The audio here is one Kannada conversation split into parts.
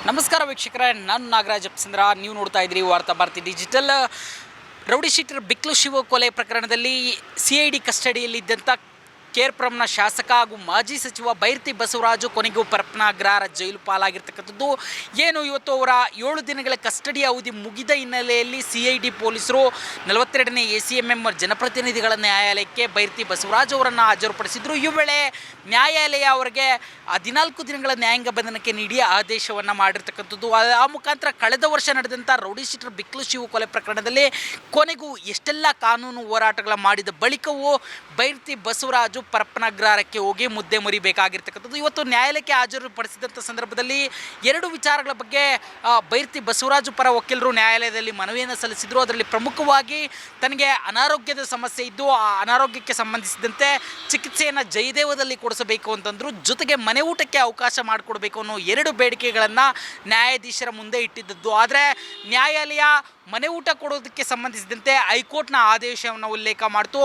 ನಮಸ್ಕಾರ ವೀಕ್ಷಕರೇ, ನಾನು ನಾಗರಾಜ್ ಅಪ್ಸಂದ್ರ. ನೀವು ನೋಡ್ತಾ ಇದ್ದೀರಿ Varta Bharati digital. Rowdy sheeter Biklu Shiva ಕೊಲೆ ಪ್ರಕರಣದಲ್ಲಿ CID ಕಸ್ಟಡಿಯಲ್ಲಿದ್ದಂಥ ಕೇರ್ಪುರಂನ ಶಾಸಕ ಹಾಗೂ ಮಾಜಿ ಸಚಿವ ಬೈರತಿ ಬಸವರಾಜು ಕೊನೆಗೂ ಪರಪ್ಪನ ಅಗ್ರಹಾರ ಜೈಲು ಪಾಲಾಗಿರ್ತಕ್ಕಂಥದ್ದು. ಏನು ಇವತ್ತು ಅವರ 7 ದಿನಗಳ ಕಸ್ಟಡಿ ಅವಧಿ ಮುಗಿದ ಹಿನ್ನೆಲೆಯಲ್ಲಿ CID ಪೊಲೀಸರು 42ನೇ ACMM ಜನಪ್ರತಿನಿಧಿಗಳ ನ್ಯಾಯಾಲಯಕ್ಕೆ ಬೈರತಿ ಬಸವರಾಜು ಅವರನ್ನು ಹಾಜರುಪಡಿಸಿದರು. ಈ ವೇಳೆ ನ್ಯಾಯಾಲಯ ಅವರಿಗೆ 14 ದಿನಗಳ ನ್ಯಾಯಾಂಗ ಬಂಧನಕ್ಕೆ ನೀಡಿ ಆದೇಶವನ್ನು ಮಾಡಿರ್ತಕ್ಕಂಥದ್ದು. ಆ ಮುಖಾಂತರ ಕಳೆದ ವರ್ಷ ನಡೆದಂಥ ರೌಡಿ ಶೀಟರ್ ಬಿಕ್ಲು ಶಿವ ಕೊಲೆ ಪ್ರಕರಣದಲ್ಲಿ ಕೊನೆಗೂ ಎಷ್ಟೆಲ್ಲ ಕಾನೂನು ಹೋರಾಟಗಳ ಮಾಡಿದ ಬಳಿಕವೂ ಬೈರತಿ ಬಸವರಾಜು ಪರಪ್ಪನ ಅಗ್ರಹಾರಕ್ಕೆ ಹೋಗಿ ಮುದ್ದೆ ಮುರಿಬೇಕಾಗಿರ್ತಕ್ಕಂಥದ್ದು. ಇವತ್ತು ನ್ಯಾಯಾಲಯಕ್ಕೆ ಹಾಜರುಪಡಿಸಿದಂಥ ಸಂದರ್ಭದಲ್ಲಿ 2 ವಿಚಾರಗಳ ಬಗ್ಗೆ ಬೈರತಿ ಬಸವರಾಜು ಪರ ವಕೀಲರು ನ್ಯಾಯಾಲಯದಲ್ಲಿ ಮನವಿಯನ್ನು ಸಲ್ಲಿಸಿದರು. ಅದರಲ್ಲಿ ಪ್ರಮುಖವಾಗಿ ತನಗೆ ಅನಾರೋಗ್ಯದ ಸಮಸ್ಯೆ ಇದ್ದು ಆ ಅನಾರೋಗ್ಯಕ್ಕೆ ಸಂಬಂಧಿಸಿದಂತೆ ಚಿಕಿತ್ಸೆಯನ್ನು ಜಯದೇವದಲ್ಲಿ ಕೊಡಿಸಬೇಕು ಅಂತಂದರು. ಜೊತೆಗೆ ಮನೆ ಊಟಕ್ಕೆ ಅವಕಾಶ ಮಾಡಿಕೊಡ್ಬೇಕು ಅನ್ನೋ 2 ಬೇಡಿಕೆಗಳನ್ನು ನ್ಯಾಯಾಧೀಶರ ಮುಂದೆ ಇಟ್ಟಿದ್ದದ್ದು. ಆದರೆ ನ್ಯಾಯಾಲಯ ಮನೆ ಊಟ ಕೊಡೋದಕ್ಕೆ ಸಂಬಂಧಿಸಿದಂತೆ ಹೈಕೋರ್ಟ್ನ ಆದೇಶವನ್ನು ಉಲ್ಲೇಖ ಮಾಡ್ತು.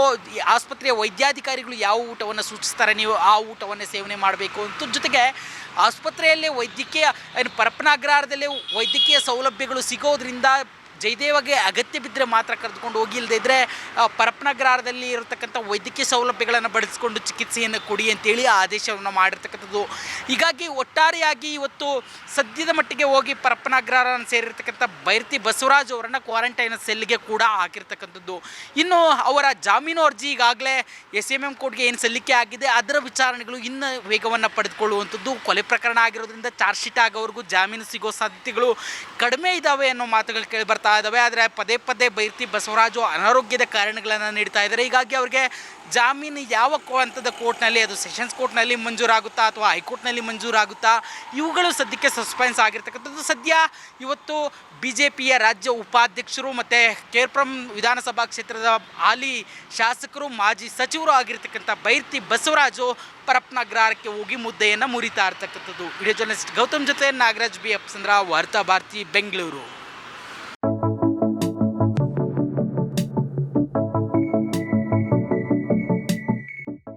ಆಸ್ಪತ್ರೆಯ ವೈದ್ಯಾಧಿಕಾರಿಗಳು ಯಾವ ಊಟವನ್ನು ಸೂಚಿಸ್ತಾರೆ, ನೀವು ಆ ಊಟವನ್ನು ಸೇವನೆ ಮಾಡಬೇಕು ಅಂತ. ಜೊತೆಗೆ ಆಸ್ಪತ್ರೆಯಲ್ಲೇ ಪರಪ್ಪನ ಅಗ್ರಹಾರದಲ್ಲಿ ವೈದ್ಯಕೀಯ ಸೌಲಭ್ಯಗಳು ಸಿಗೋದ್ರಿಂದ ಜಯದೇವಗೆ ಅಗತ್ಯ ಬಿದ್ದರೆ ಮಾತ್ರ ಕರೆದುಕೊಂಡು ಹೋಗಿ, ಇಲ್ಲದೇ ಇದ್ದರೆ ಪರಪ್ಪನ ಅಗ್ರಹಾರದಲ್ಲಿ ಇರತಕ್ಕಂಥ ವೈದ್ಯಕೀಯ ಸೌಲಭ್ಯಗಳನ್ನು ಬಳಸಿಕೊಂಡು ಚಿಕಿತ್ಸೆಯನ್ನು ಕೊಡಿ ಅಂತೇಳಿ ಆದೇಶವನ್ನು ಮಾಡಿರ್ತಕ್ಕಂಥದ್ದು. ಹೀಗಾಗಿ ಒಟ್ಟಾರೆಯಾಗಿ ಇವತ್ತು ಸದ್ಯದ ಮಟ್ಟಿಗೆ ಹೋಗಿ ಪರಪ್ಪನ ಅಗ್ರಹಾರವನ್ನು ಸೇರಿರ್ತಕ್ಕಂಥ ಬೈರತಿ ಬಸವರಾಜು ಅವರನ್ನು ಕ್ವಾರಂಟೈನ್ ಸೆಲ್ಗೆ ಕೂಡ ಹಾಕಿರ್ತಕ್ಕಂಥದ್ದು. ಇನ್ನು ಅವರ ಜಾಮೀನು ಅರ್ಜಿ ಈಗಾಗಲೇ ACMM ಕೋರ್ಟ್ಗೆ ಏನು ಸಲ್ಲಿಕೆ ಆಗಿದೆ, ಅದರ ವಿಚಾರಣೆಗಳು ಇನ್ನು ವೇಗವನ್ನು ಪಡೆದುಕೊಳ್ಳುವಂಥದ್ದು. ಕೊಲೆ ಪ್ರಕರಣ ಆಗಿರೋದ್ರಿಂದ ಚಾರ್ಜ್ ಶೀಟ್ ಆಗೋವರೆಗೂ ಜಾಮೀನು ಸಿಗೋ ಸಾಧ್ಯತೆಗಳು ಕಡಿಮೆ ಇದ್ದಾವೆ ಅನ್ನೋ ಮಾತುಗಳು ಕೇಳಿ ಬರ್ತಾ ಇದ್ದಾವೆ. ಆದರೆ ಪದೇ ಪದೇ ಬೈರತಿ ಬಸವರಾಜು ಅನಾರೋಗ್ಯದ ಕಾರಣಗಳನ್ನು ನೀಡ್ತಾ ಇದ್ದಾರೆ. ಹೀಗಾಗಿ ಅವರಿಗೆ ಜಾಮೀನು ಯಾವ ಹಂತದ ಕೋರ್ಟ್ನಲ್ಲಿ, ಅದು ಸೆಷನ್ಸ್ ಕೋರ್ಟ್ನಲ್ಲಿ ಮಂಜೂರಾಗುತ್ತಾ ಅಥವಾ ಹೈಕೋರ್ಟ್ನಲ್ಲಿ ಮಂಜೂರಾಗುತ್ತಾ, ಇವುಗಳು ಸದ್ಯಕ್ಕೆ ಸಸ್ಪೆನ್ಸ್ ಆಗಿರ್ತಕ್ಕಂಥದ್ದು. ಸದ್ಯ ಇವತ್ತು BJPಯ ರಾಜ್ಯ ಉಪಾಧ್ಯಕ್ಷರು ಮತ್ತು ಕೇರ್ಪುರಂ ವಿಧಾನಸಭಾ ಕ್ಷೇತ್ರದ ಹಾಲಿ ಶಾಸಕರು ಮಾಜಿ ಸಚಿವರು ಆಗಿರ್ತಕ್ಕಂಥ ಬೈರತಿ ಬಸವರಾಜು ಪರಪ್ಪನ ಅಗ್ರಹಾರಕ್ಕೆ ಹೋಗಿ ಮುದ್ದೆಯನ್ನು ಮುರಿತಾ ಇರ್ತಕ್ಕಂಥದ್ದು. ವಿಡಿಯೋ ಜರ್ನಲಿಸ್ಟ್ ಗೌತಮ್ ಜೊತೆ ನಾಗರಾಜ್ B. ಅಪ್ಸಂದ್ರ, ವಾರ್ತಾ ಭಾರತಿ, ಬೆಂಗಳೂರು.